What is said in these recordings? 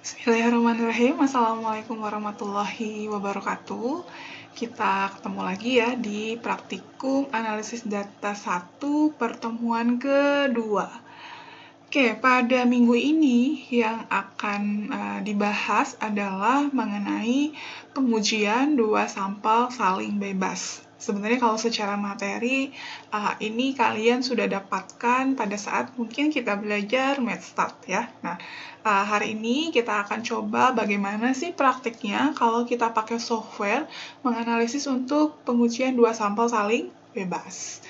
Bismillahirrahmanirrahim. Assalamualaikum warahmatullahi wabarakatuh. Kita ketemu lagi ya di praktikum analisis data 1 pertemuan kedua. Oke, pada minggu ini yang akan dibahas adalah mengenai pengujian dua sampel saling bebas. Sebenarnya kalau secara materi, ini kalian sudah dapatkan pada saat mungkin kita belajar MathStart ya. Nah, hari ini kita akan coba bagaimana sih praktiknya kalau kita pakai software menganalisis untuk pengujian dua sampel saling bebas.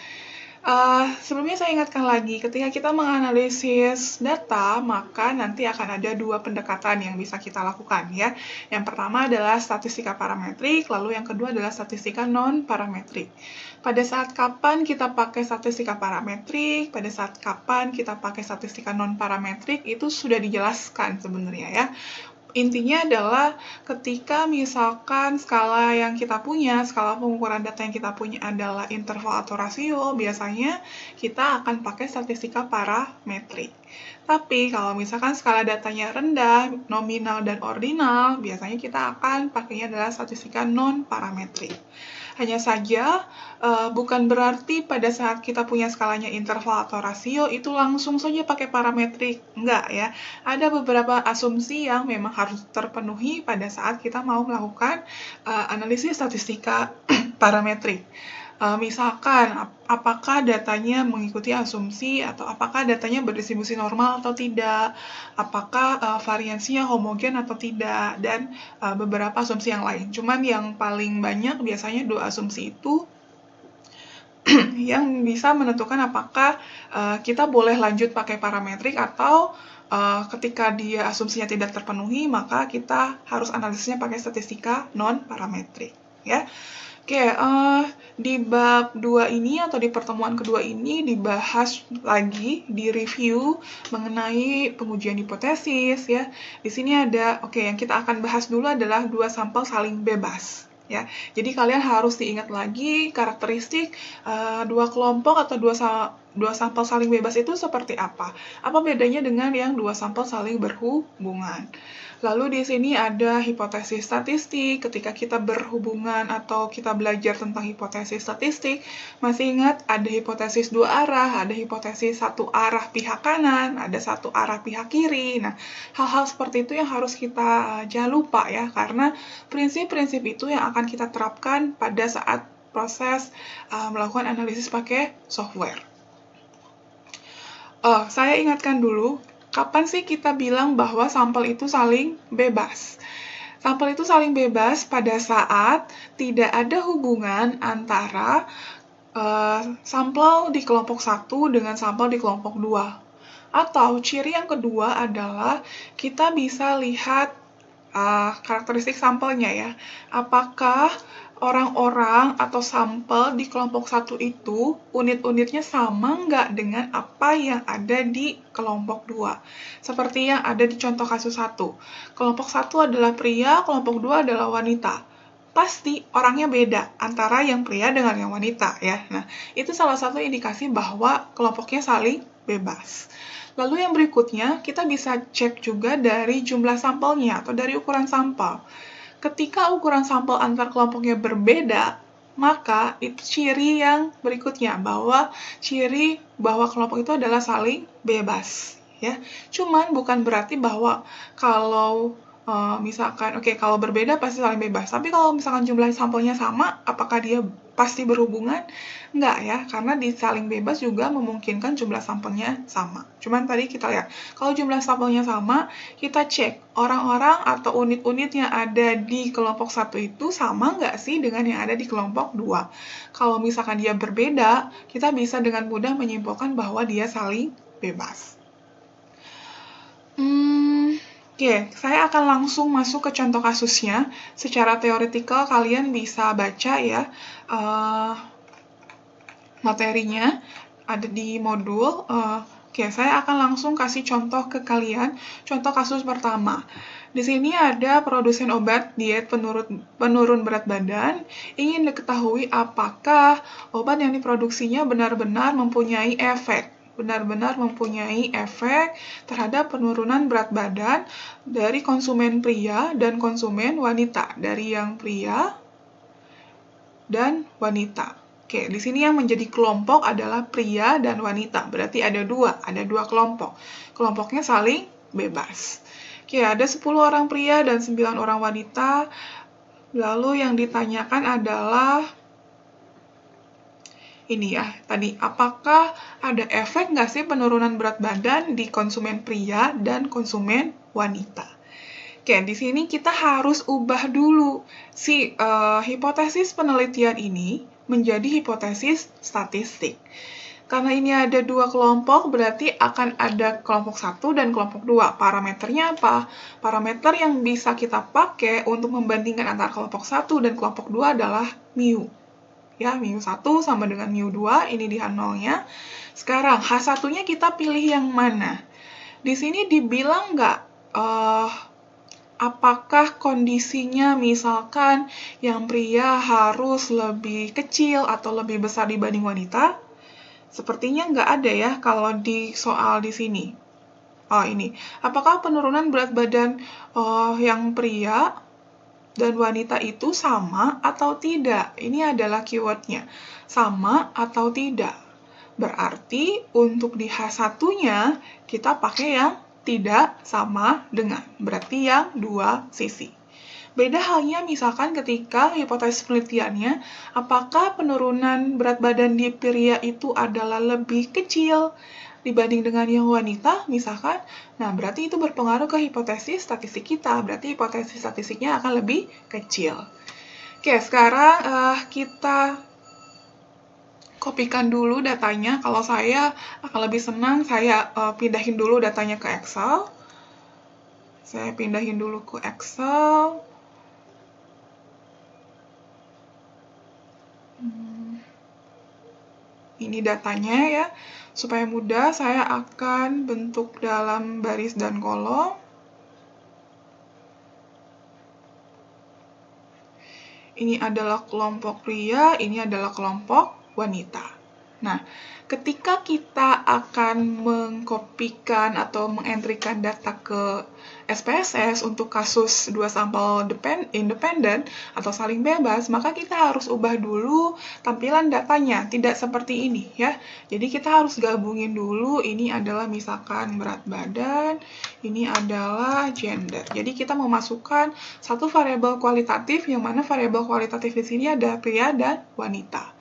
Sebelumnya saya ingatkan lagi, ketika kita menganalisis data, maka nanti akan ada dua pendekatan yang bisa kita lakukan ya. Yang pertama adalah statistika parametrik, lalu yang kedua adalah statistika non-parametrik. Pada saat kapan kita pakai statistika parametrik, pada saat kapan kita pakai statistika non-parametrik, itu sudah dijelaskan sebenarnya ya. Intinya adalah ketika misalkan skala yang kita punya, skala pengukuran data yang kita punya adalah interval atau rasio, biasanya kita akan pakai statistika parametrik. Tapi kalau misalkan skala datanya rendah, nominal, dan ordinal, biasanya kita akan pakainya adalah statistika non-parametrik. Hanya saja, bukan berarti pada saat kita punya skalanya interval atau rasio, itu langsung saja pakai parametrik. Enggak ya. Ada beberapa asumsi yang memang harus terpenuhi pada saat kita mau melakukan analisis statistika parametrik. Misalkan, apakah datanya mengikuti asumsi atau apakah datanya berdistribusi normal atau tidak, apakah variansinya homogen atau tidak, dan beberapa asumsi yang lain. Cuman yang paling banyak biasanya dua asumsi itu yang bisa menentukan apakah kita boleh lanjut pakai parametrik atau ketika dia asumsinya tidak terpenuhi, maka kita harus analisisnya pakai statistika non-parametrik. Ya. Oke, di bab 2 ini atau di pertemuan kedua ini dibahas lagi, di review mengenai pengujian hipotesis ya. Di sini ada, yang kita akan bahas dulu adalah dua sampel saling bebas. Ya, jadi kalian harus diingat lagi karakteristik dua kelompok atau dua sampel saling bebas itu seperti apa. Apa bedanya dengan yang dua sampel saling berhubungan? Lalu di sini ada hipotesis statistik. Ketika kita berhubungan atau kita belajar tentang hipotesis statistik, masih ingat ada hipotesis dua arah, ada hipotesis satu arah pihak kanan, ada satu arah pihak kiri. Nah, hal-hal seperti itu yang harus kita jangan lupa ya, karena prinsip-prinsip itu yang akan kita terapkan pada saat proses melakukan analisis pakai software. Saya ingatkan dulu, kapan sih kita bilang bahwa sampel itu saling bebas? Sampel itu saling bebas pada saat tidak ada hubungan antara sampel di kelompok 1 dengan sampel di kelompok 2. Atau ciri yang kedua adalah kita bisa lihat karakteristik sampelnya ya. Apakah orang-orang atau sampel di kelompok 1 itu unit-unitnya sama nggak dengan apa yang ada di kelompok 2. Seperti yang ada di contoh kasus 1. Kelompok 1 adalah pria, kelompok 2 adalah wanita. Pasti orangnya beda antara yang pria dengan yang wanita ya. Nah, itu salah satu indikasi bahwa kelompoknya saling bebas. Lalu yang berikutnya, kita bisa cek juga dari jumlah sampelnya atau dari ukuran sampel. Ketika ukuran sampel antar kelompoknya berbeda, maka itu ciri yang berikutnya, ciri bahwa kelompok itu adalah saling bebas. Ya. Cuman bukan berarti bahwa kalau misalkan, kalau berbeda pasti saling bebas. Tapi kalau misalkan jumlah sampelnya sama, apakah dia pasti berhubungan? Enggak ya, karena di saling bebas juga memungkinkan jumlah sampelnya sama. Cuman tadi kita lihat, kalau jumlah sampelnya sama, kita cek orang-orang atau unit-unit yang ada di kelompok 1 itu sama nggak sih dengan yang ada di kelompok 2. Kalau misalkan dia berbeda, kita bisa dengan mudah menyimpulkan bahwa dia saling bebas. Saya akan langsung masuk ke contoh kasusnya. Secara teoretikal kalian bisa baca ya materinya ada di modul. Saya akan langsung kasih contoh ke kalian. Contoh kasus pertama. Di sini ada produsen obat diet penurun berat badan ingin diketahui apakah obat yang diproduksinya benar-benar mempunyai efek. benar-benar mempunyai efek terhadap penurunan berat badan dari konsumen pria dan konsumen wanita, dari yang pria dan wanita. Oke, di sini yang menjadi kelompok adalah pria dan wanita. Berarti ada dua kelompok. Kelompoknya saling bebas. Oke, ada 10 orang pria dan 9 orang wanita. Lalu yang ditanyakan adalah ini ya, tadi apakah ada efek nggak sih penurunan berat badan di konsumen pria dan konsumen wanita? Oke, di sini kita harus ubah dulu si hipotesis penelitian ini menjadi hipotesis statistik. Karena ini ada dua kelompok, berarti akan ada kelompok 1 dan kelompok 2. Parameternya apa? Parameter yang bisa kita pakai untuk membandingkan antara kelompok 1 dan kelompok 2 adalah mu. Ya, mu1 sama dengan mu2, ini di H0-nya. Sekarang, H1-nya kita pilih yang mana? Di sini dibilang nggak, apakah kondisinya misalkan yang pria harus lebih kecil atau lebih besar dibanding wanita? Sepertinya nggak ada ya kalau di soal di sini. Oh, ini. Apakah penurunan berat badan yang pria dan wanita itu sama atau tidak? Ini adalah keywordnya. Sama atau tidak. Berarti untuk di H1-nya kita pakai yang tidak sama dengan. Berarti yang dua sisi. Beda halnya misalkan ketika hipotesis penelitiannya, apakah penurunan berat badan di pria itu adalah lebih kecil dibanding dengan yang wanita, misalkan, nah berarti itu berpengaruh ke hipotesis statistik kita, berarti hipotesis statistiknya akan lebih kecil. Oke, sekarang kita kopikan dulu datanya. Kalau saya akan lebih senang, saya pindahin dulu datanya ke Excel. Saya pindahin dulu ke Excel. Ini datanya ya. Supaya mudah, saya akan bentuk dalam baris dan kolom. Ini adalah kelompok pria, ini adalah kelompok wanita. Nah, ketika kita akan mengkopikan atau mengentrikan data ke SPSS untuk kasus 2 sampel independen atau saling bebas, maka kita harus ubah dulu tampilan datanya, tidak seperti ini ya. Jadi kita harus gabungin dulu, ini adalah misalkan berat badan, ini adalah gender. Jadi kita memasukkan satu variabel kualitatif, yang mana variabel kualitatif di sini ada pria dan wanita.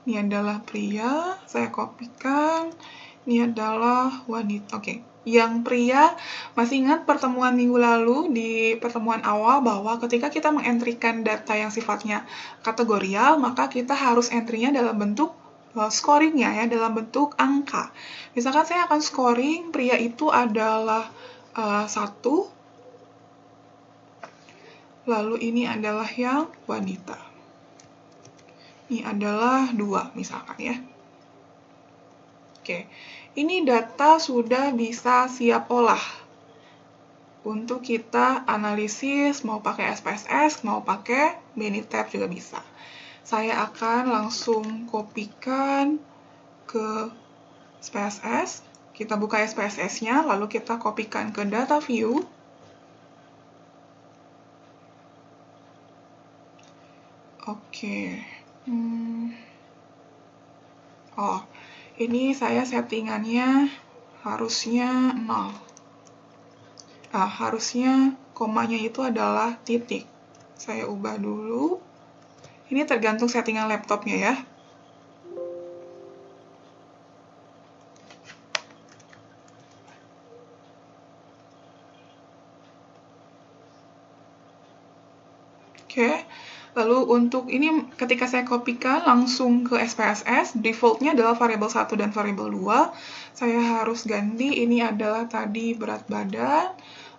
Ini adalah pria, saya kopikan. Ini adalah wanita. Oke, yang pria, masih ingat pertemuan minggu lalu di pertemuan awal bahwa ketika kita mengentrikan data yang sifatnya kategorial, maka kita harus entry-nya dalam bentuk scoring-nya ya, dalam bentuk angka. Misalkan saya akan scoring pria itu adalah 1, lalu ini adalah yang wanita. Ini adalah 2 misalkan ya. Oke, ini data sudah bisa siap olah. Untuk kita analisis, mau pakai SPSS, mau pakai Minitab juga bisa. Saya akan langsung kopikan ke SPSS. Kita buka SPSS-nya, lalu kita kopikan ke data view. Oke. Oh, ini saya settingannya harusnya 0. Harusnya komanya itu adalah titik. Saya ubah dulu. Ini tergantung settingan laptopnya ya. Oke. Lalu untuk ini ketika saya kopikan langsung ke SPSS, defaultnya adalah variabel 1 dan variabel 2. Saya harus ganti, ini adalah tadi berat badan,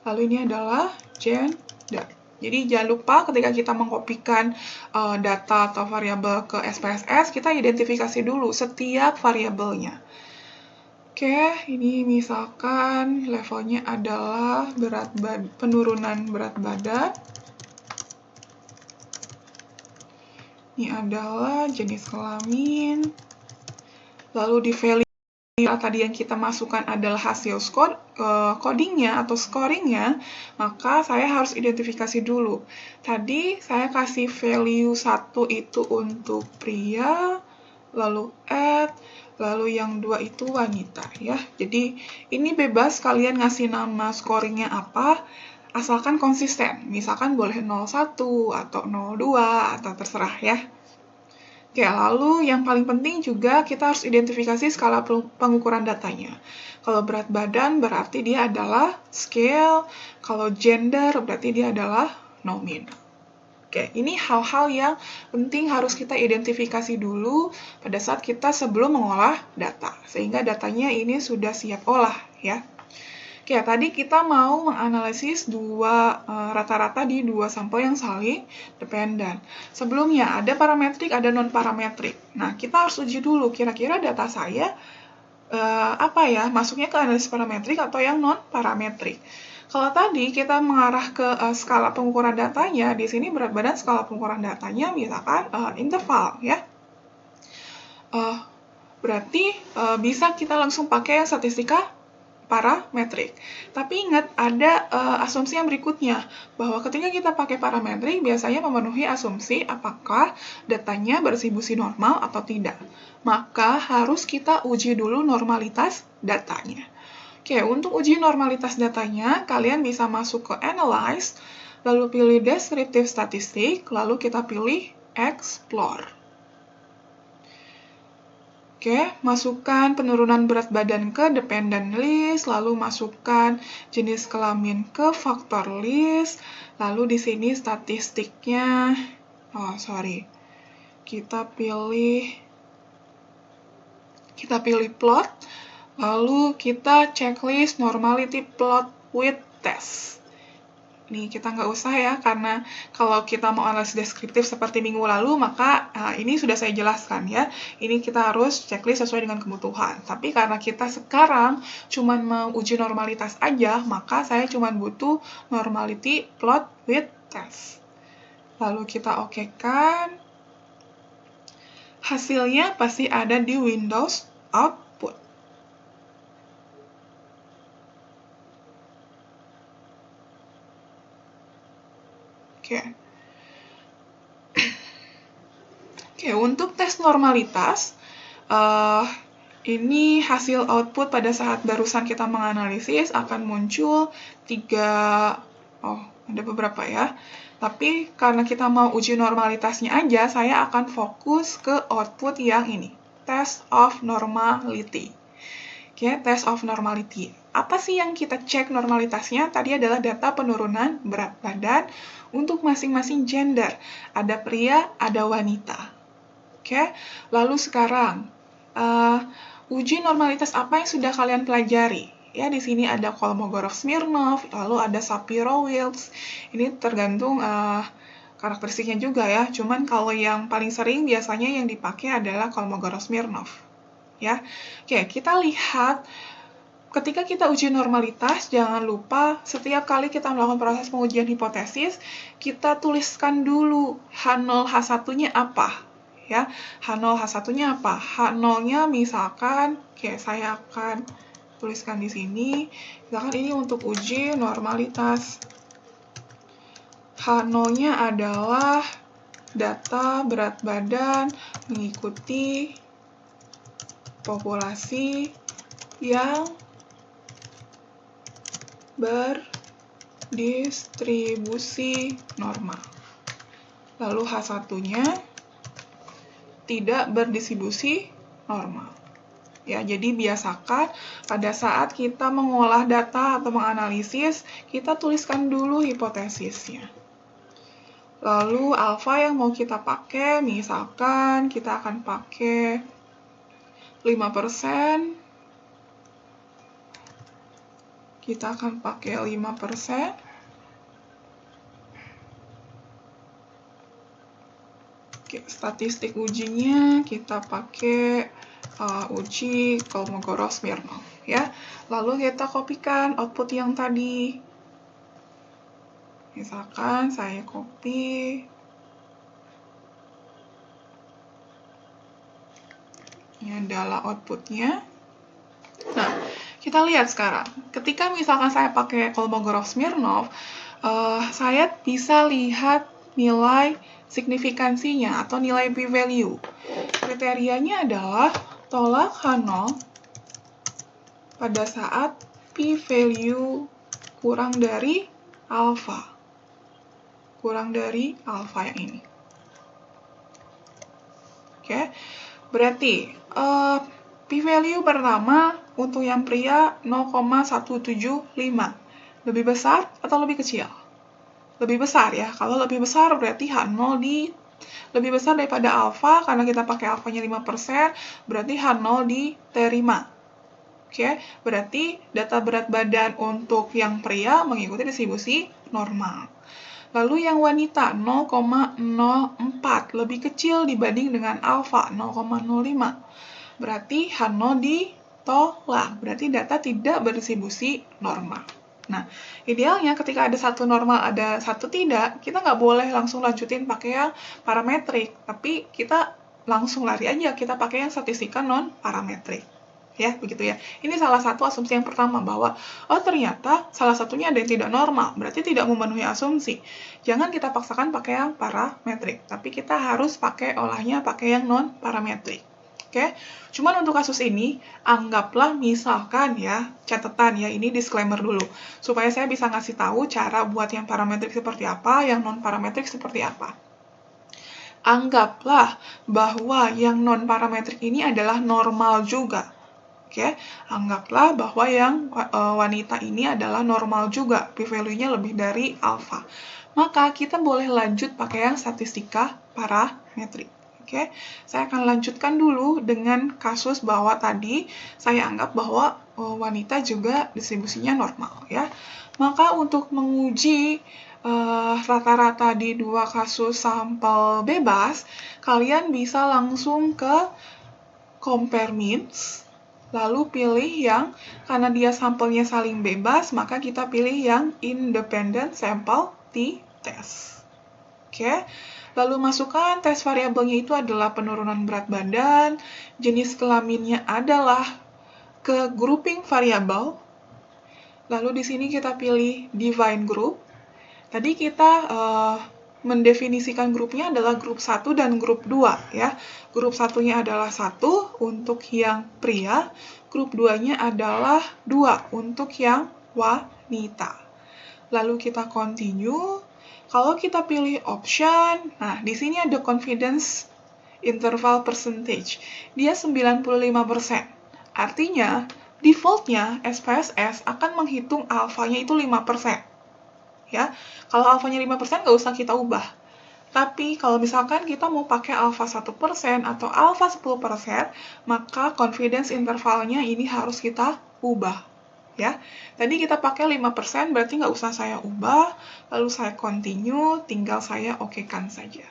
lalu ini adalah gender. Jadi jangan lupa ketika kita mengkopikan data atau variabel ke SPSS, kita identifikasi dulu setiap variabelnya. Oke, ini misalkan levelnya adalah penurunan berat badan. Ini adalah jenis kelamin, lalu di value tadi yang kita masukkan adalah hasil codingnya atau scoringnya, maka saya harus identifikasi dulu. Tadi saya kasih value 1 itu untuk pria, lalu add, lalu yang 2 itu wanita ya. Jadi ini bebas kalian ngasih nama scoringnya apa, asalkan konsisten. Misalkan boleh 01 atau 02 atau terserah ya. Oke, lalu yang paling penting juga kita harus identifikasi skala pengukuran datanya. Kalau berat badan berarti dia adalah scale, kalau gender berarti dia adalah nominal. Oke, ini hal-hal yang penting harus kita identifikasi dulu pada saat kita sebelum mengolah data, sehingga datanya ini sudah siap olah ya. Oke, tadi kita mau menganalisis rata-rata di dua sampel yang saling dependen. Sebelumnya ada parametrik, ada non-parametrik. Nah, kita harus uji dulu kira-kira data saya masuknya ke analisis parametrik atau yang non-parametrik. Kalau tadi kita mengarah ke skala pengukuran datanya, di sini berat badan skala pengukuran datanya misalkan interval ya. Berarti bisa kita langsung pakai yang statistika parametrik. Tapi ingat, ada asumsi yang berikutnya, bahwa ketika kita pakai parametrik, biasanya memenuhi asumsi apakah datanya berdistribusi normal atau tidak. Maka harus kita uji dulu normalitas datanya. Oke, untuk uji normalitas datanya, kalian bisa masuk ke Analyze, lalu pilih Descriptive Statistic, lalu kita pilih Explore. Oke, masukkan penurunan berat badan ke dependent list, lalu masukkan jenis kelamin ke faktor list, lalu di sini statistiknya, kita pilih plot, lalu kita checklist normality plot with test. Nih, kita nggak usah ya, karena kalau kita mau analisis deskriptif seperti minggu lalu, maka ini sudah saya jelaskan ya. Ini kita harus checklist sesuai dengan kebutuhan. Tapi karena kita sekarang cuma mau uji normalitas aja, maka saya cuma butuh normality plot with test. Lalu kita okekan. Hasilnya pasti ada di Windows Output. Oke, untuk tes normalitas, ini hasil output pada saat barusan kita menganalisis akan muncul ada beberapa ya. Tapi karena kita mau uji normalitasnya aja, saya akan fokus ke output yang ini, test of normality. Oke, test of normality. Apa sih yang kita cek normalitasnya? Tadi adalah data penurunan berat badan untuk masing-masing gender. Ada pria, ada wanita. Oke, lalu sekarang uji normalitas apa yang sudah kalian pelajari? Ya, di sini ada Kolmogorov-Smirnov, lalu ada Shapiro-Wilks. Ini tergantung karakteristiknya juga ya. Cuman kalau yang paling sering biasanya yang dipakai adalah Kolmogorov-Smirnov. Ya, oke, kita lihat. Ketika kita uji normalitas, jangan lupa setiap kali kita melakukan proses pengujian hipotesis, kita tuliskan dulu H0, H1-nya apa. Ya, H0, H1-nya apa? H0-nya misalkan, saya akan tuliskan di sini. Misalkan ini untuk uji normalitas. H0-nya adalah data berat badan mengikuti populasi yang berdistribusi normal. Lalu H1-nya tidak berdistribusi normal. Ya, jadi biasakan pada saat kita mengolah data atau menganalisis, kita tuliskan dulu hipotesisnya. Lalu alfa yang mau kita pakai, misalkan kita akan pakai 5%. Kita akan pakai 5%. Oke, statistik ujinya kita pakai uji Kolmogorov-Smirnov ya. Lalu kita kopikan output yang tadi. Misalkan saya copy. Ini adalah outputnya. Kita lihat sekarang, ketika misalkan saya pakai Kolmogorov-Smirnov, saya bisa lihat nilai signifikansinya atau nilai p-value. Kriterianya adalah tolak H0 pada saat p-value kurang dari alfa. Kurang dari alfa yang ini. Oke, berarti p-value pertama untuk yang pria 0,175. Lebih besar atau lebih kecil? Lebih besar ya. Kalau lebih besar berarti H0 lebih besar daripada alfa, karena kita pakai alfanya 5%, berarti H0 diterima. Oke, berarti data berat badan untuk yang pria mengikuti distribusi normal. Lalu yang wanita 0,04, lebih kecil dibanding dengan alfa 0,05. Berarti H0 ditolak, berarti data tidak berdistribusi normal. Nah, idealnya ketika ada satu normal, ada satu tidak, kita nggak boleh langsung lanjutin pakai yang parametrik, tapi kita langsung lari aja, kita pakai yang statistika non-parametrik. Ya, begitu ya. Ini salah satu asumsi yang pertama, bahwa oh ternyata salah satunya ada yang tidak normal, berarti tidak memenuhi asumsi. Jangan kita paksakan pakai yang parametrik, tapi kita harus pakai olahnya pakai yang non-parametrik. Oke, cuman untuk kasus ini, anggaplah misalkan ya, catatan ya, ini disclaimer dulu, supaya saya bisa ngasih tahu cara buat yang parametrik seperti apa, yang non-parametrik seperti apa. Anggaplah bahwa yang non-parametrik ini adalah normal juga. Oke, anggaplah bahwa yang wanita ini adalah normal juga, p-value-nya lebih dari alfa. Maka kita boleh lanjut pakai yang statistika parametrik. Oke, saya akan lanjutkan dulu dengan kasus bahwa tadi saya anggap bahwa wanita juga distribusinya normal ya. Maka untuk menguji rata-rata di dua kasus sampel bebas, kalian bisa langsung ke compare means, lalu pilih yang, karena dia sampelnya saling bebas, maka kita pilih yang independent sample t-test. Oke, lalu masukkan tes variabelnya itu adalah penurunan berat badan, jenis kelaminnya adalah ke grouping variabel, lalu di sini kita pilih define group. Tadi kita mendefinisikan grupnya adalah grup 1 dan grup 2 ya. Grup 1-nya adalah 1 untuk yang pria, grup 2-nya adalah 2 untuk yang wanita. Lalu kita continue. Kalau kita pilih option, nah di sini ada confidence interval percentage. Dia 95%. Artinya, defaultnya SPSS akan menghitung alfanya itu 5%. Ya, kalau alfanya 5% nggak usah kita ubah. Tapi kalau misalkan kita mau pakai alfa 1% atau alfa 10%, maka confidence intervalnya ini harus kita ubah. Ya, tadi kita pakai 5%, berarti nggak usah saya ubah, lalu saya continue, tinggal saya okekan saja.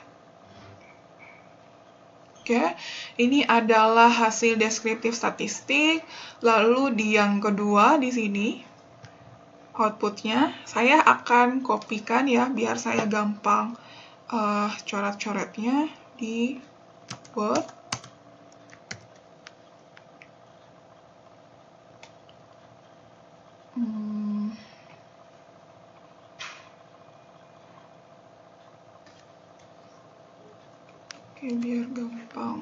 Oke, ini adalah hasil deskriptif statistik, lalu di yang kedua di sini, outputnya saya akan kopikan ya biar saya gampang coret-coretnya di Word. Oke, biar gampang.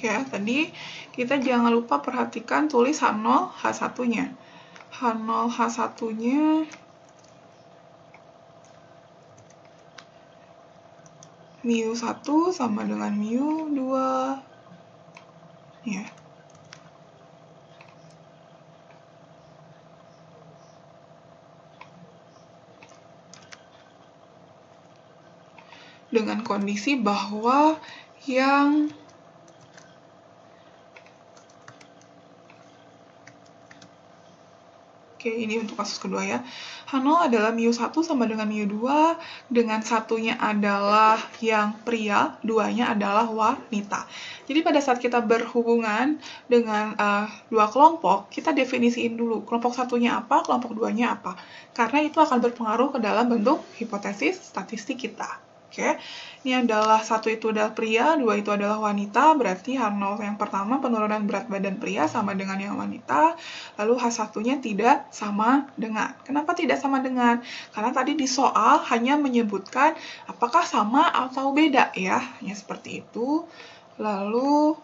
Ya, tadi kita jangan lupa perhatikan tulis H0, H1-nya. H0, H1-nya mu1 sama dengan mu2. Ya. Dengan kondisi bahwa yang Oke, ini untuk kasus kedua ya. H0 adalah mu1 sama dengan mu2, dengan satunya adalah yang pria, duanya adalah wanita. Jadi pada saat kita berhubungan dengan dua kelompok, kita definisiin dulu kelompok satunya apa, kelompok duanya apa. Karena itu akan berpengaruh ke dalam bentuk hipotesis statistik kita. Oke, ini adalah satu itu adalah pria, dua itu adalah wanita, berarti H0 yang pertama penurunan berat badan pria sama dengan yang wanita, lalu H1-nya tidak sama dengan. Kenapa tidak sama dengan? Karena tadi di soal hanya menyebutkan apakah sama atau beda ya, hanya seperti itu. Lalu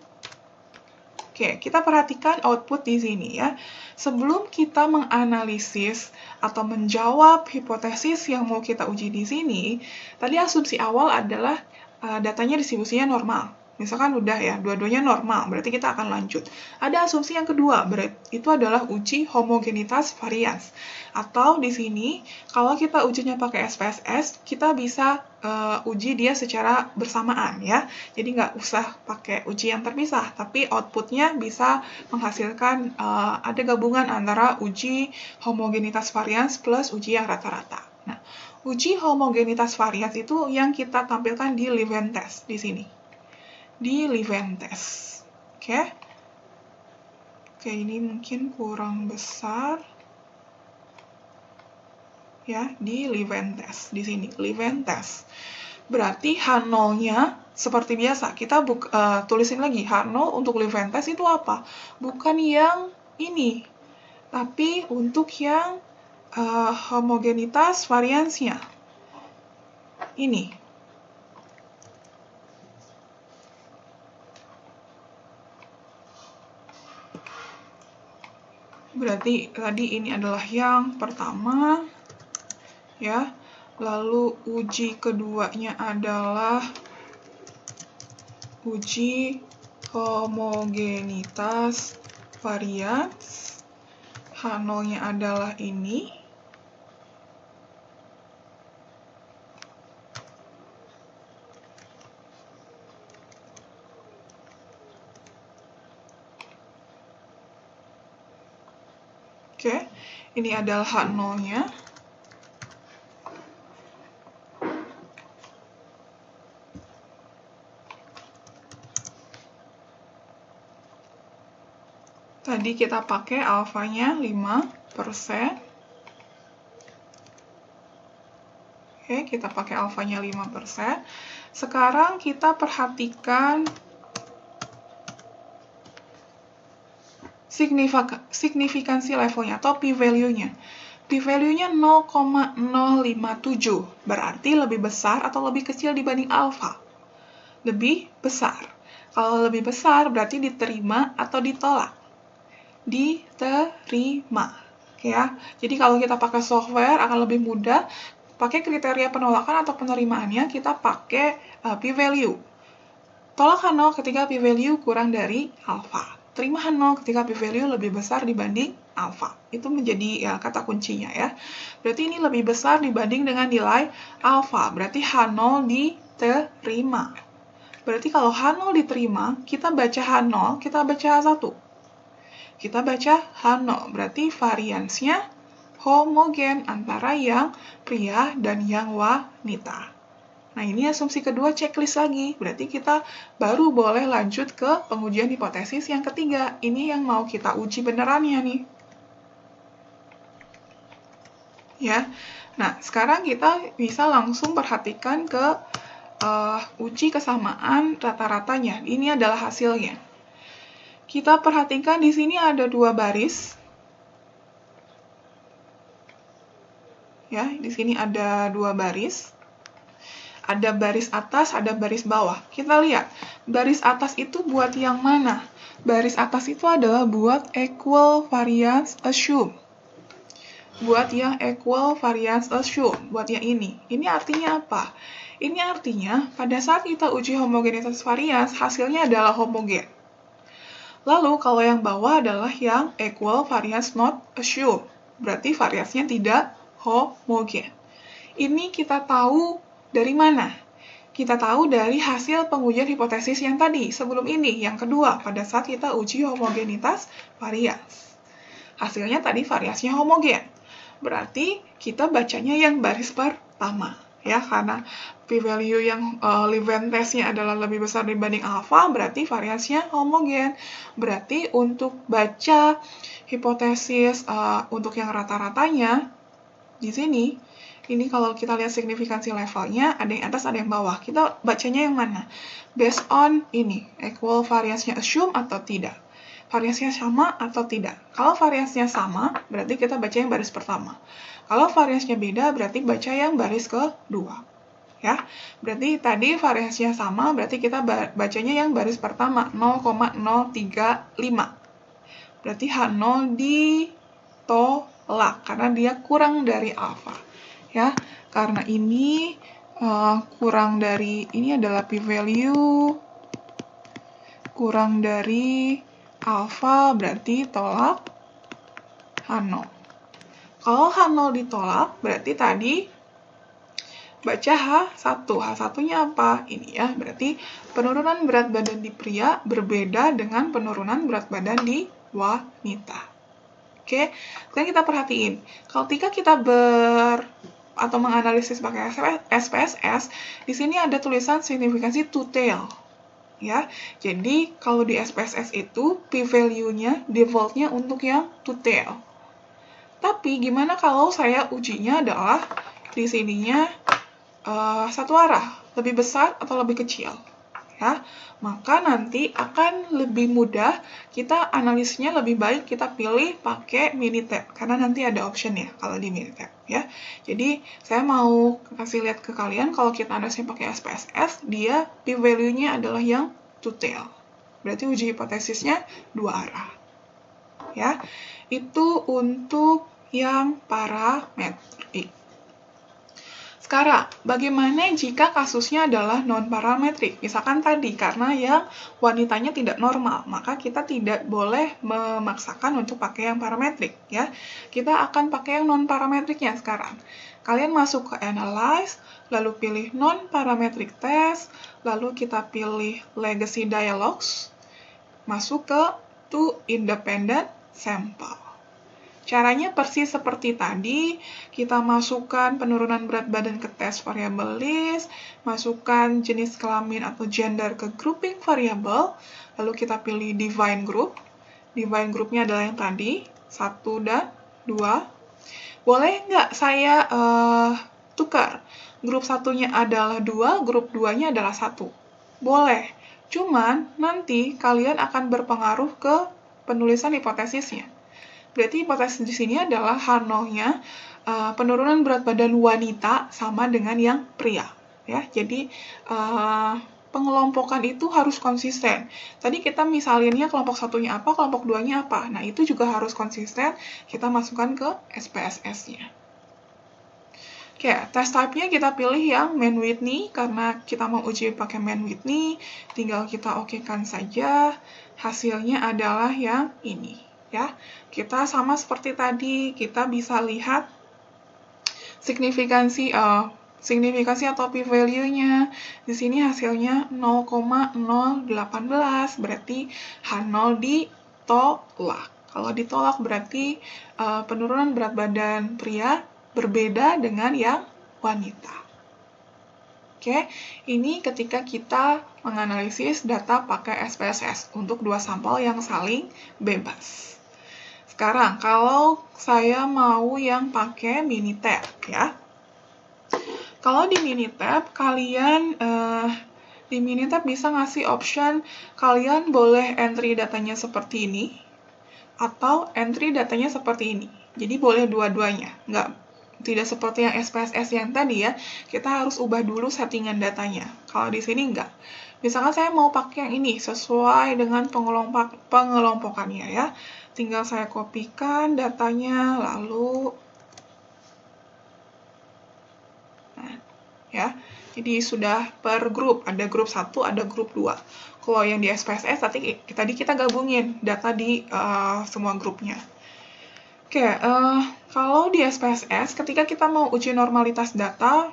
oke, kita perhatikan output di sini ya. Sebelum kita menganalisis atau menjawab hipotesis yang mau kita uji di sini, tadi asumsi awal adalah datanya distribusinya normal. Misalkan udah ya, dua-duanya normal, berarti kita akan lanjut. Ada asumsi yang kedua, itu adalah uji homogenitas varians. Atau di sini, kalau kita ujinya pakai SPSS, kita bisa uji dia secara bersamaan ya. Jadi nggak usah pakai uji yang terpisah, tapi outputnya bisa menghasilkan ada gabungan antara uji homogenitas varians plus uji yang rata-rata. Nah, uji homogenitas varians itu yang kita tampilkan di Levene test di sini. Di Levene test. Oke, ini mungkin kurang besar. Ya, di Levene test di sini, Levene test. Berarti H0-nya seperti biasa, kita tulisin lagi H0 untuk Levene test itu apa? Bukan yang ini, tapi untuk yang homogenitas variansnya. Ini. Berarti tadi ini adalah yang pertama, ya. Lalu uji keduanya adalah uji homogenitas varians. H0-nya adalah ini. Oke, ini adalah H0-nya. Tadi kita pakai alfanya 5%. Oke, kita pakai alfanya 5%. Sekarang kita perhatikan signifikansi levelnya atau p-value-nya. P-value-nya 0,057, berarti lebih besar atau lebih kecil dibanding alfa. Lebih besar. Kalau lebih besar berarti diterima atau ditolak. Diterima. Ya. Jadi kalau kita pakai software akan lebih mudah. Pakai kriteria penolakan atau penerimaannya kita pakai p-value. Tolak H0 ketika p-value kurang dari alfa. Terima H0 ketika p-value lebih besar dibanding alfa. Itu menjadi ya, kata kuncinya ya. Berarti ini lebih besar dibanding dengan nilai alfa. Berarti H0 diterima. Berarti kalau H0 diterima, kita baca H0, kita baca H1. Kita baca H0, berarti variansnya homogen antara yang pria dan yang wanita. Nah, ini asumsi kedua, checklist lagi. Berarti kita baru boleh lanjut ke pengujian hipotesis yang ketiga. Ini yang mau kita uji benerannya nih. Ya. Nah, sekarang kita bisa langsung perhatikan ke uji kesamaan rata-ratanya. Ini adalah hasilnya. Kita perhatikan di sini ada dua baris. Ya, di sini ada dua baris. Ada baris atas, ada baris bawah. Kita lihat, baris atas itu buat yang mana? Baris atas itu adalah buat equal variance assume. Buat yang equal variance assume, buat yang ini. Ini artinya apa? Ini artinya, pada saat kita uji homogenitas varians, hasilnya adalah homogen. Lalu, kalau yang bawah adalah yang equal variance not assume. Berarti variansnya tidak homogen. Ini kita tahu dari mana? Kita tahu dari hasil pengujian hipotesis yang tadi, sebelum ini, yang kedua, pada saat kita uji homogenitas varians. hasilnya tadi variasinya homogen. Berarti kita bacanya yang baris pertama, ya, karena p-value yang Leventesnya adalah lebih besar dibanding alfa, berarti variasinya homogen. Berarti untuk baca hipotesis untuk yang rata-ratanya di sini, ini kalau kita lihat signifikansi levelnya, ada yang atas, ada yang bawah. Kita bacanya yang mana? Based on ini, equal variasinya assume atau tidak? Variasinya sama atau tidak? Kalau variasinya sama, berarti kita baca yang baris pertama. Kalau variasinya beda, berarti baca yang baris kedua. Ya, berarti tadi variasinya sama, berarti kita bacanya yang baris pertama, 0,035. Berarti H0 ditolak, karena dia kurang dari alfa. Ya, karena ini kurang dari, ini adalah p-value kurang dari alfa, berarti tolak H0. Kalau H0 ditolak, berarti tadi baca H1. H1-nya apa? Ini ya, berarti penurunan berat badan di pria berbeda dengan penurunan berat badan di wanita. Oke, sekarang kita perhatiin. Ketika kita atau menganalisis pakai SPSS, di sini ada tulisan signifikansi two tail. Ya, jadi kalau di SPSS itu p-value-nya default-nya untuk yang two tail. Tapi gimana kalau saya ujinya adalah di sininya satu arah, lebih besar atau lebih kecil? Ya, maka nanti akan lebih mudah kita analisisnya, lebih baik kita pilih pakai Minitab karena nanti ada option ya kalau di Minitab ya. Jadi saya mau kasih lihat ke kalian kalau kita analisisnya pakai SPSS, dia p-value-nya adalah yang two tail. Berarti uji hipotesisnya dua arah. Ya. Itu untuk yang parametrik. Sekarang, bagaimana jika kasusnya adalah non-parametrik? Misalkan tadi, karena yang wanitanya tidak normal, maka kita tidak boleh memaksakan untuk pakai yang parametrik. Ya. Kita akan pakai yang non-parametriknya sekarang. Kalian masuk ke Analyze, lalu pilih non-parametric test, lalu kita pilih Legacy Dialogues, masuk ke To Independent Sample. Caranya persis seperti tadi, kita masukkan penurunan berat badan ke tes variable list, masukkan jenis kelamin atau gender ke grouping variable, lalu kita pilih define group. Define groupnya adalah yang tadi, 1 dan 2. Boleh nggak saya tukar? Grup 1-nya adalah 2, grup 2-nya adalah 1. Boleh, cuman nanti kalian akan berpengaruh ke penulisan hipotesisnya. Berarti hipotesis di sini adalah H0-nya penurunan berat badan wanita sama dengan yang pria. Ya, jadi pengelompokan itu harus konsisten. Tadi kita misalinnya kelompok 1-nya apa, kelompok 2-nya apa. Nah, itu juga harus konsisten kita masukkan ke SPSS-nya. Oke, test type-nya kita pilih yang Mann-Whitney karena kita mau uji pakai Mann-Whitney. Tinggal kita okekan saja. Hasilnya adalah yang ini. Ya, kita sama seperti tadi, kita bisa lihat signifikansi atau p-value-nya. Di sini hasilnya 0,018, berarti H0 ditolak. Kalau ditolak berarti penurunan berat badan pria berbeda dengan yang wanita. Oke, ini ketika kita menganalisis data pakai SPSS untuk dua sampel yang saling bebas. Sekarang, kalau saya mau yang pakai Minitab, ya. Kalau di Minitab, kalian di Minitab bisa ngasih option, kalian boleh entry datanya seperti ini, atau entry datanya seperti ini. Jadi boleh dua-duanya, tidak seperti yang SPSS yang tadi ya, kita harus ubah dulu settingan datanya. Kalau di sini enggak. Misalkan saya mau pakai yang ini, sesuai dengan pengelompokannya ya. Tinggal saya kopikan datanya, lalu nah, ya. Jadi sudah per grup, ada grup 1, ada grup 2. Kalau yang di SPSS tadi kita gabungin data di semua grupnya. Oke, kalau di SPSS, ketika kita mau uji normalitas data,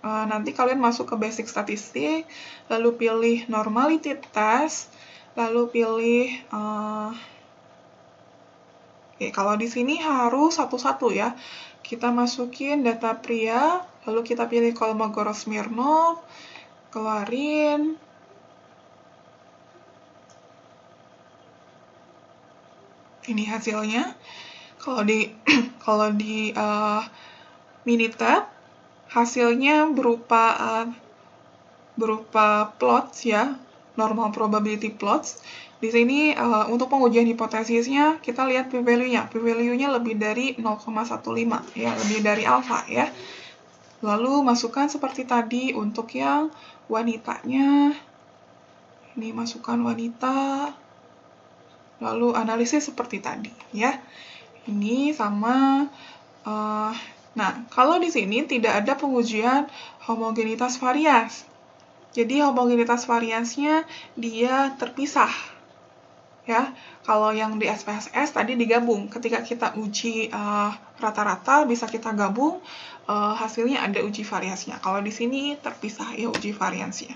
nanti kalian masuk ke basic statistik, lalu pilih normality test, lalu pilih Oke, kalau di sini harus satu-satu ya. Kita masukin data pria, lalu kita pilih Kolmogorov-Smirnov, keluarin. Ini hasilnya. Kalau di Minitab, hasilnya berupa plots ya, normal probability plots. Di sini untuk pengujian hipotesisnya kita lihat p-value-nya. P-value-nya lebih dari 0,15 ya, lebih dari alfa ya. Lalu masukkan seperti tadi untuk yang wanitanya. Ini masukkan wanita. Lalu analisis seperti tadi ya. Ini sama nah, kalau di sini tidak ada pengujian homogenitas varians. Jadi homogenitas variansnya dia terpisah. Ya, kalau yang di SPSS tadi digabung. Ketika kita uji rata-rata bisa kita gabung, hasilnya ada uji variansnya. Kalau di sini terpisah ya uji variansnya.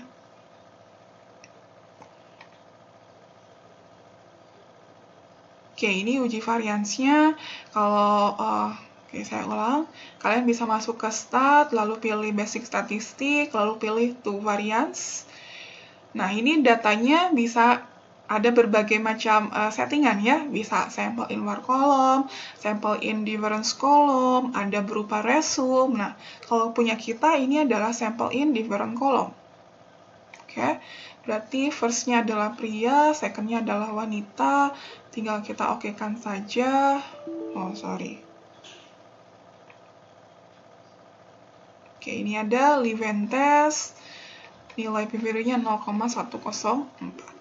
Oke, ini uji variansnya. Kalau oke, saya ulang. Kalian bisa masuk ke stat, lalu pilih basic statistik, lalu pilih to variance. Nah, ini datanya bisa ada berbagai macam settingan ya, bisa sample in var column, sample in difference column, ada berupa resume. Nah, kalau punya kita ini adalah sample in different column. Oke, berarti first-nya adalah pria, second-nya adalah wanita, tinggal kita okekan saja. Oh, sorry. Oke, ini ada Liventes, nilai p-value-nya 0,104.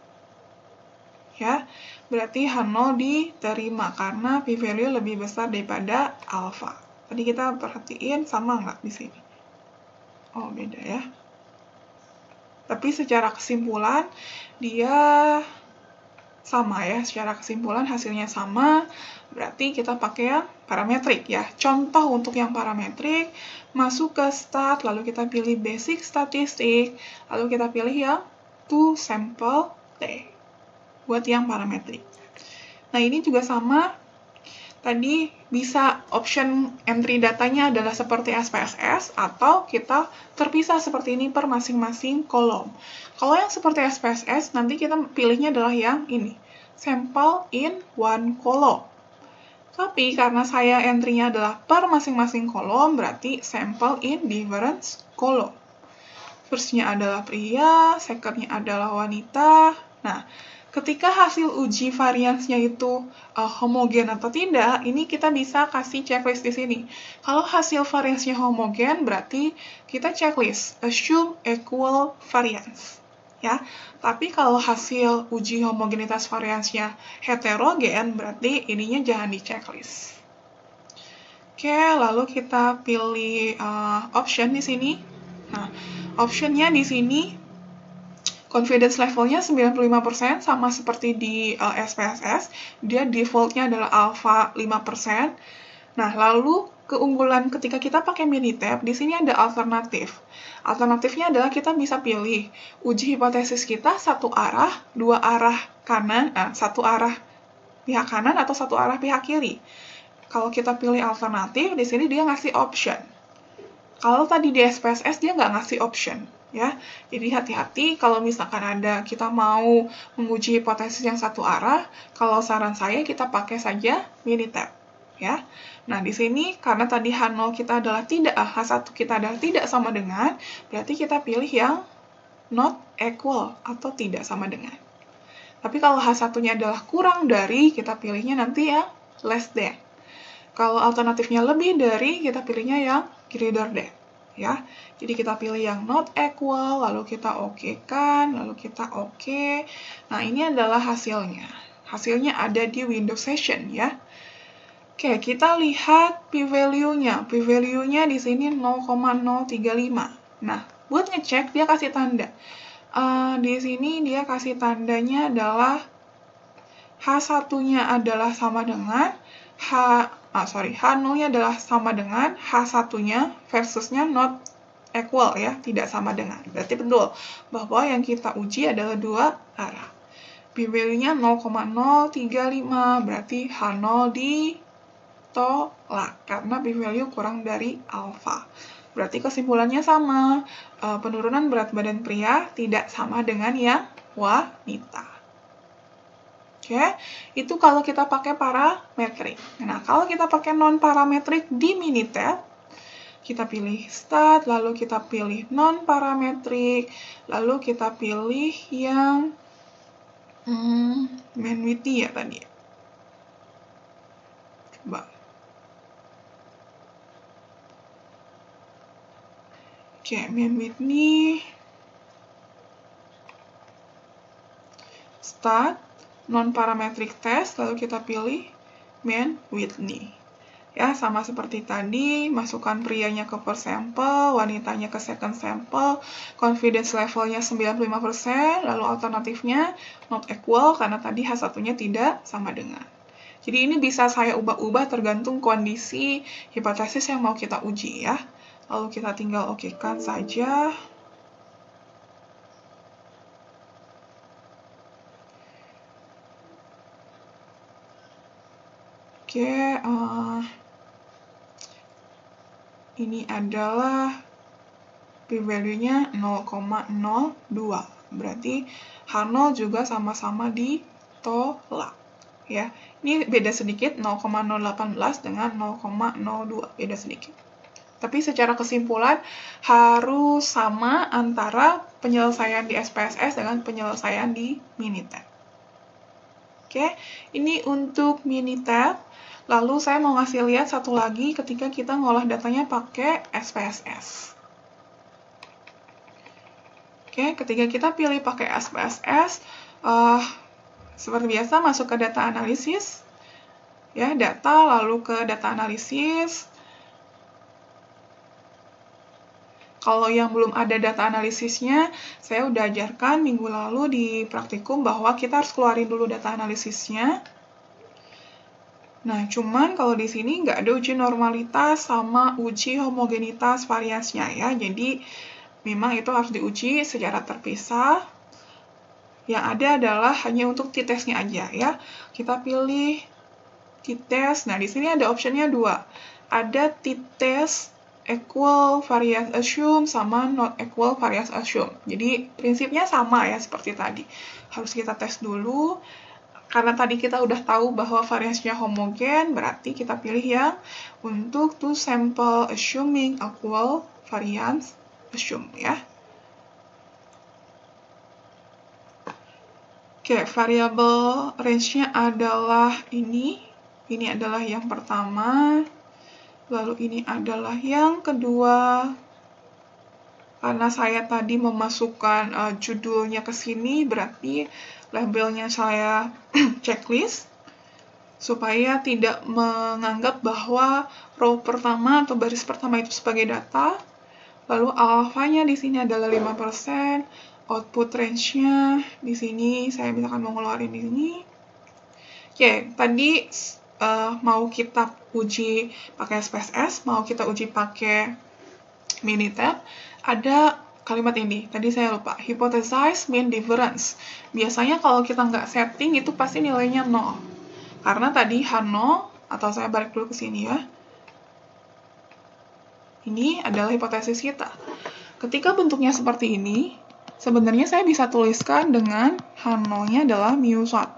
Ya, berarti H0 diterima karena p-value lebih besar daripada alfa. Tadi kita perhatiin sama nggak di sini? Oh, beda ya. Tapi secara kesimpulan dia sama ya, secara kesimpulan hasilnya sama, berarti kita pakai yang parametrik ya. Contoh untuk yang parametrik, masuk ke stat, lalu kita pilih basic statistik, lalu kita pilih yang to sample T. Buat yang parametrik. Nah, ini juga sama. Tadi bisa option entry datanya adalah seperti SPSS atau kita terpisah seperti ini per masing-masing kolom. Kalau yang seperti SPSS, nanti kita pilihnya adalah yang ini, sample in one column. Tapi karena saya entry-nya adalah per masing-masing kolom, berarti sample in difference column. First-nya adalah pria, second-nya adalah wanita. Nah, ketika hasil uji variansnya itu homogen atau tidak, ini kita bisa kasih checklist di sini. Kalau hasil variansnya homogen, berarti kita checklist, assume equal variance. Ya, tapi kalau hasil uji homogenitas variansnya heterogen, berarti ininya jangan di checklist. Oke, lalu kita pilih option di sini. Nah, optionnya di sini confidence levelnya 95% sama seperti di SPSS. Dia defaultnya adalah alpha 5%. Nah, lalu keunggulan ketika kita pakai Minitab, di sini ada alternatif. Alternatifnya adalah kita bisa pilih uji hipotesis kita satu arah, dua arah kanan, satu arah pihak kanan atau satu arah pihak kiri. Kalau kita pilih alternatif, di sini dia ngasih option. Kalau tadi di SPSS dia nggak ngasih option. Ya, jadi hati-hati kalau misalkan kita mau menguji hipotesis yang satu arah, kalau saran saya kita pakai saja Minitab, ya. Nah, di sini karena tadi H0 kita adalah H1 kita adalah tidak sama dengan, berarti kita pilih yang not equal atau tidak sama dengan. Tapi kalau H1-nya adalah kurang dari, kita pilihnya nanti yang less than. Kalau alternatifnya lebih dari, kita pilihnya yang greater than. Ya, jadi kita pilih yang not equal, lalu kita okekan, lalu kita oke. Nah, ini adalah hasilnya. Hasilnya ada di Windows Session ya. Oke, kita lihat p-value-nya. P-value-nya di sini 0,035. Nah, buat ngecek dia kasih tanda. Di sini dia kasih tandanya adalah H1-nya adalah sama dengan H0-nya adalah sama dengan H1-nya versusnya not equal ya, tidak sama dengan. Berarti betul bahwa yang kita uji adalah dua arah. P-value-nya 0,035, berarti H0 ditolak karena P-value kurang dari alfa. Berarti kesimpulannya sama, penurunan berat badan pria tidak sama dengan yang wanita. Oke, itu kalau kita pakai parametrik. Nah, kalau kita pakai non-parametrik di Minitab, kita pilih stat, lalu kita pilih non-parametrik, lalu kita pilih yang Mann-Whitney ya tadi. Coba. Oke, Mann-Whitney. Stat, non-parametric test, lalu kita pilih Mann-Whitney. Ya, sama seperti tadi, masukkan prianya ke first sample, wanitanya ke second sample, confidence levelnya 95%, lalu alternatifnya not equal, karena tadi H1-nya tidak sama dengan. Jadi ini bisa saya ubah-ubah tergantung kondisi hipotesis yang mau kita uji ya. Lalu kita tinggal okekan saja. Oke, ini adalah p-value-nya 0,02. Berarti H0 juga sama-sama ditolak. Ya, ini beda sedikit 0,018 dengan 0,02, beda sedikit. Tapi secara kesimpulan harus sama antara penyelesaian di SPSS dengan penyelesaian di Minitab. Oke, ini untuk Minitab. Lalu saya mau ngasih lihat satu lagi ketika kita ngolah datanya pakai SPSS. Oke, ketika kita pilih pakai SPSS, seperti biasa masuk ke data analisis, ya data lalu ke data analisis. Kalau yang belum ada data analisisnya, saya udah ajarkan minggu lalu di praktikum bahwa kita harus keluarin dulu data analisisnya. Nah, cuman kalau di sini nggak ada uji normalitas sama uji homogenitas variansnya ya. Jadi, memang itu harus diuji secara terpisah. Yang ada adalah hanya untuk t-testnya aja ya. Kita pilih t-test. Nah, di sini ada optionnya 2. Ada t-test equal variance assume sama not equal variance assume. Jadi, prinsipnya sama ya seperti tadi. Harus kita tes dulu. Karena tadi kita udah tahu bahwa variansnya homogen, berarti kita pilih yang untuk two sample assuming equal variance assume ya. Oke, variabel range-nya adalah ini. Ini adalah yang pertama. Lalu ini adalah yang kedua. Karena saya tadi memasukkan judulnya ke sini, berarti labelnya saya checklist, supaya tidak menganggap bahwa row pertama atau baris pertama itu sebagai data. Lalu alfanya di sini adalah 5%, output range-nya di sini saya misalkan mau ngeluarin di sini. Oke, tadi mau kita uji pakai SPSS, mau kita uji pakai Minitab, ada kalimat ini, tadi saya lupa, hypothesize mean difference. Biasanya kalau kita nggak setting, itu pasti nilainya 0. Karena tadi H0, atau saya balik dulu ke sini ya, ini adalah hipotesis kita. Ketika bentuknya seperti ini, sebenarnya saya bisa tuliskan dengan H0-nya adalah mu1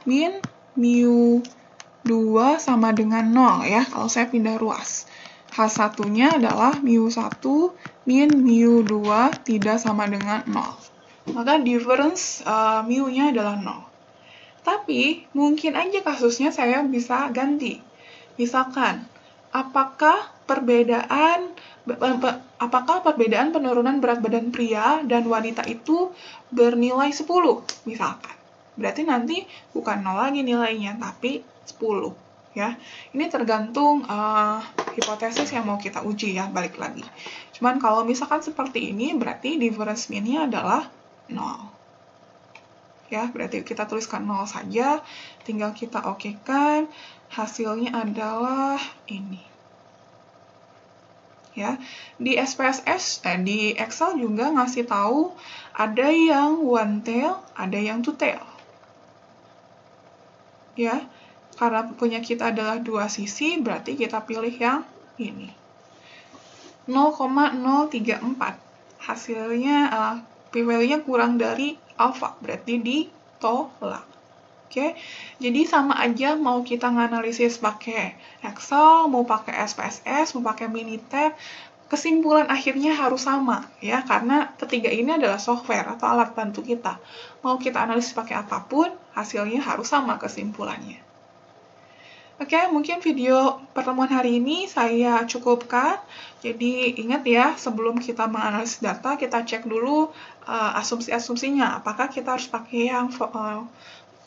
min mu2 sama dengan 0 ya, kalau saya pindah ruas. H1-nya adalah mu1 min mu2 tidak sama dengan 0. Maka difference mu-nya adalah 0. Tapi, mungkin aja kasusnya saya bisa ganti. Misalkan, apakah perbedaan penurunan berat badan pria dan wanita itu bernilai 10, misalkan. Berarti nanti bukan 0 lagi nilainya, tapi 10. Ya, ini tergantung hipotesis yang mau kita uji ya, balik lagi. Cuman kalau misalkan seperti ini, berarti difference mean-nya adalah 0. Ya, berarti kita tuliskan 0 saja, tinggal kita okekan, hasilnya adalah ini. Ya, di SPSS, di Excel juga ngasih tahu ada yang one tail, ada yang two tail. ya. Karena punya kita adalah dua sisi, berarti kita pilih yang ini. 0,034. Hasilnya, p-value-nya kurang dari alfa, berarti ditolak. Oke, jadi sama aja mau kita nganalisis pakai Excel, mau pakai SPSS, mau pakai Minitab, kesimpulan akhirnya harus sama ya, karena ketiga ini adalah software atau alat bantu kita. Mau kita analisis pakai apapun, hasilnya harus sama kesimpulannya. Oke, mungkin video pertemuan hari ini saya cukupkan. Jadi ingat ya, sebelum kita menganalisis data, kita cek dulu asumsi-asumsinya. Apakah kita harus pakai yang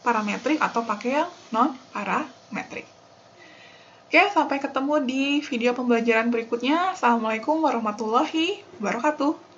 parametrik atau pakai yang non-parametrik. Oke, sampai ketemu di video pembelajaran berikutnya. Assalamualaikum warahmatullahi wabarakatuh.